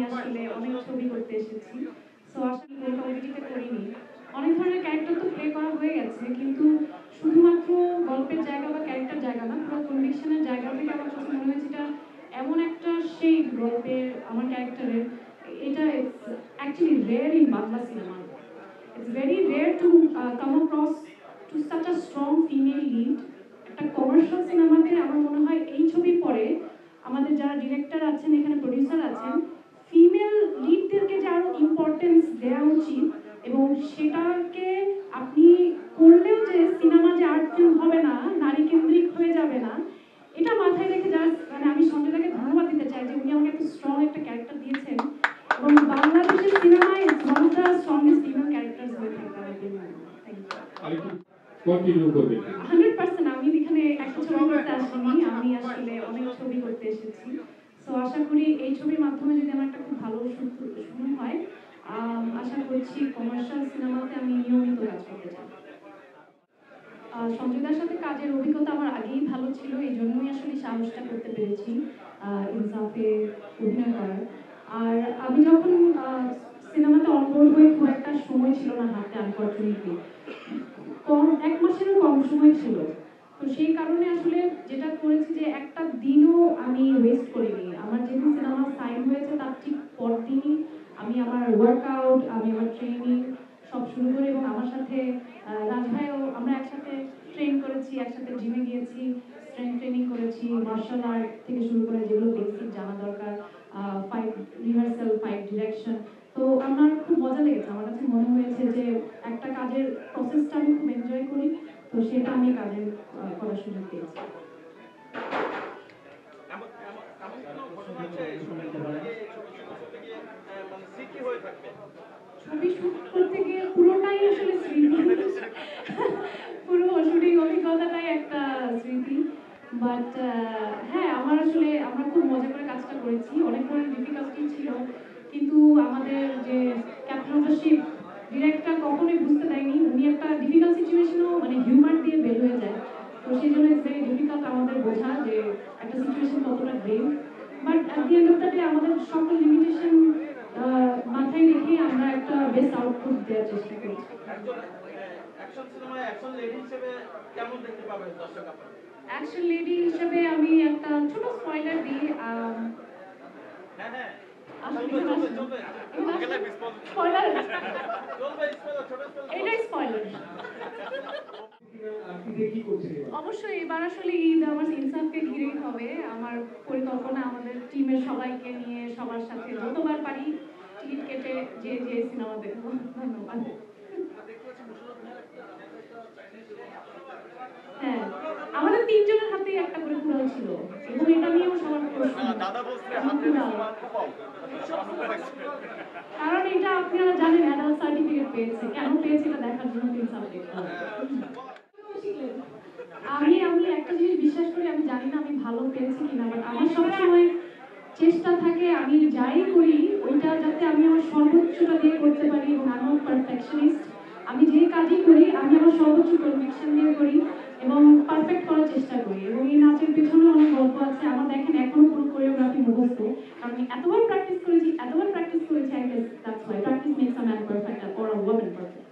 আসলে অনেক ছবি করতে এসেছি। সো আসলে কোনো কমিউনিটিতে করিনি। অনেক ধরনের ক্যারেক্টার তো প্লে করা হয়ে গেছে, কিন্তু শুধুমাত্র গল্পের জায়গা বা ক্যারেক্টার জায়গা না, পুরো কনভিকশনের জায়গা থেকে আমার কাছে মনে হয়েছে এটা এমন একটা শেড গল্পের আমার ক্যারেক্টারের, এটা it's actually rare in Bangla cinema. It's very rare to come across to such a strong female lead. একটা কমার্শিয়াল সিনেমাতে আমার মনে হয় এই ছবির পরে আমাদের যারা ডিরেক্টর আছেন, এখানে প্রডিউসার আছেন, ফিমেল লিডদেরকে যে আরো ইম্পর্টেন্স দেওয়া উচিত, এবং সেটাকে আপনি করলেও যে সিনেমা যে আর্ট ফিল্ম হবে না, নারী কেন্দ্রিক হয়ে যাবে না, এটা মাথায় রেখে যারা, মানে আমি সঞ্জয়দাকে ধন্যবাদ দিতে চাই যে উনি আমাকে এত স্ট্রং একটা ক্যারেক্টার দিয়েছেন, এবং বাংলাদেশের সিনেমায় one of the strongest female characters হয়ে থাকবে আমার জন্য। Thank you. কন্টিনিউ করবেন 100% আমি এখানে একটা ছবি করতে আসিনি, আমি আসলে অনেক ছবি করতে এসেছি। সো আশা করি এই ছবির মাধ্যমে যদি আমার একটা খুব ভালো শুরু হয়, আশা করছি কমার্শিয়াল সিনেমাতে আমি নিয়মিত কাজ করতে চাই। সঞ্জয়দার সাথে কাজের অভিজ্ঞতা আমার আগেই ভালো ছিল, এই জন্যই আসলে সাহসটা করতে পেরেছি ইনসাফে অভিনয় করার। আর আমি যখন সিনেমাতে অনবোর্ড হয়ে খুব একটা সময় ছিল না হাতে, আনফর্চুনেটলি কম, 1 মাসেরও কম সময় ছিল। তো সেই কারণে আসলে যেটা করেছি যে একটা দিনও আমি ওয়েস্ট করিনি। আমার যেদিন সিনেমা সাইন হয়েছে তার ঠিক পরদিনই আমি আমার ওয়ার্কআউট, আমি আমার ট্রেনিং সব শুরু করি, এবং আমার সাথে রাজ ভাইও আমরা একসাথে ট্রেন করেছি, একসাথে জিমে গিয়েছি, স্ট্রেংথ ট্রেনিং করেছি, মার্শাল আর্ট থেকে শুরু করে যেগুলো বেসিক জানা দরকার, ফাইট রিহার্সাল, ফাইট ডিরেকশন। তো আমার খুব মজা লেগেছে, আমার কাছে মনে হয়েছে যে একটা কাজের প্রসেসটা আমি খুব এনজয় করি, তো সেটা আমি কাজে করার সুযোগ পেয়েছি। ছবি শুট করতে গিয়ে পুরোটাই আসলে স্মৃতি, পুরো শুটিং অভিজ্ঞতাটাই একটা স্মৃতি। বাট হ্যাঁ, আমার আসলে আমরা খুব মজা করে কাজটা করেছি, অনেক ধরনের ডিফিকাল্টি ছিল, কিন্তু আমাদের যে captain of the ship director কখনোই বুঝতে দেয়নি, উনি একটা ডিফিকাল্ট সিচুয়েশনও মানে হিউমার দিয়ে বের হয়ে যায়। তো সেই জন্য ইটস ভেরি ডিফিকাল্ট আমাদের বোঝা যে একটা সিচুয়েশন কতটা grave. But at the end of the day আমাদের সকল লিমিটেশন মাথায় রেখে আমরা একটা বেস্ট আউটপুট দেওয়ার চেষ্টা করেছি। অ্যাকশন লেডি হিসেবে আমি একটা ছোট স্পয়লার দিই। এটাই স্পয়লার। অবশ্যই এবার আসলে ঈদ আমার ইনসাফকে ঘিরেই হবে। আমার পরিকল্পনা আমাদের টিমের সবাইকে নিয়ে সবার সাথে যতবার পারি টিকিট কেটে যে সিনেমা দেখবো। ধন্যবাদ। হ্যাঁ, আমাদের 3 জনের হাতেই একটা করে কুড়াল ছিল, এবং এটা নিয়েও সবার প্রশ্ন। কারণ এটা আপনারা জানেন অ্যাডাল্ট সার্টিফিকেট পেয়েছে, কেন পেয়েছে এটা দেখার জন্য ইনসাফ দেখতে হবে। আমি একটা জিনিস বিশ্বাস করি, আমি জানি না আমি ভালো পেয়েছি কিনা, বাট আমার সবসময় চেষ্টা থাকে আমি যাই করি ওইটা যাতে আমি আমার সর্বোচ্চটা দিয়ে করতে পারি, এবং আমি পারফেকশনিস্ট। আমি যে কাজই করি আমি আমার সর্বোচ্চ কনভিকশন দিয়ে করি এবং পারফেক্ট করার চেষ্টা করি, এবং এই নাচের পেছনে অনেক গল্প আছে। আমার দেখেন এখনো পুরো কোরিওগ্রাফি মুখস্থ, কারণ আমি এতবার প্র্যাকটিস করেছি, I guess that's why practice makes a man perfect or a women perfect.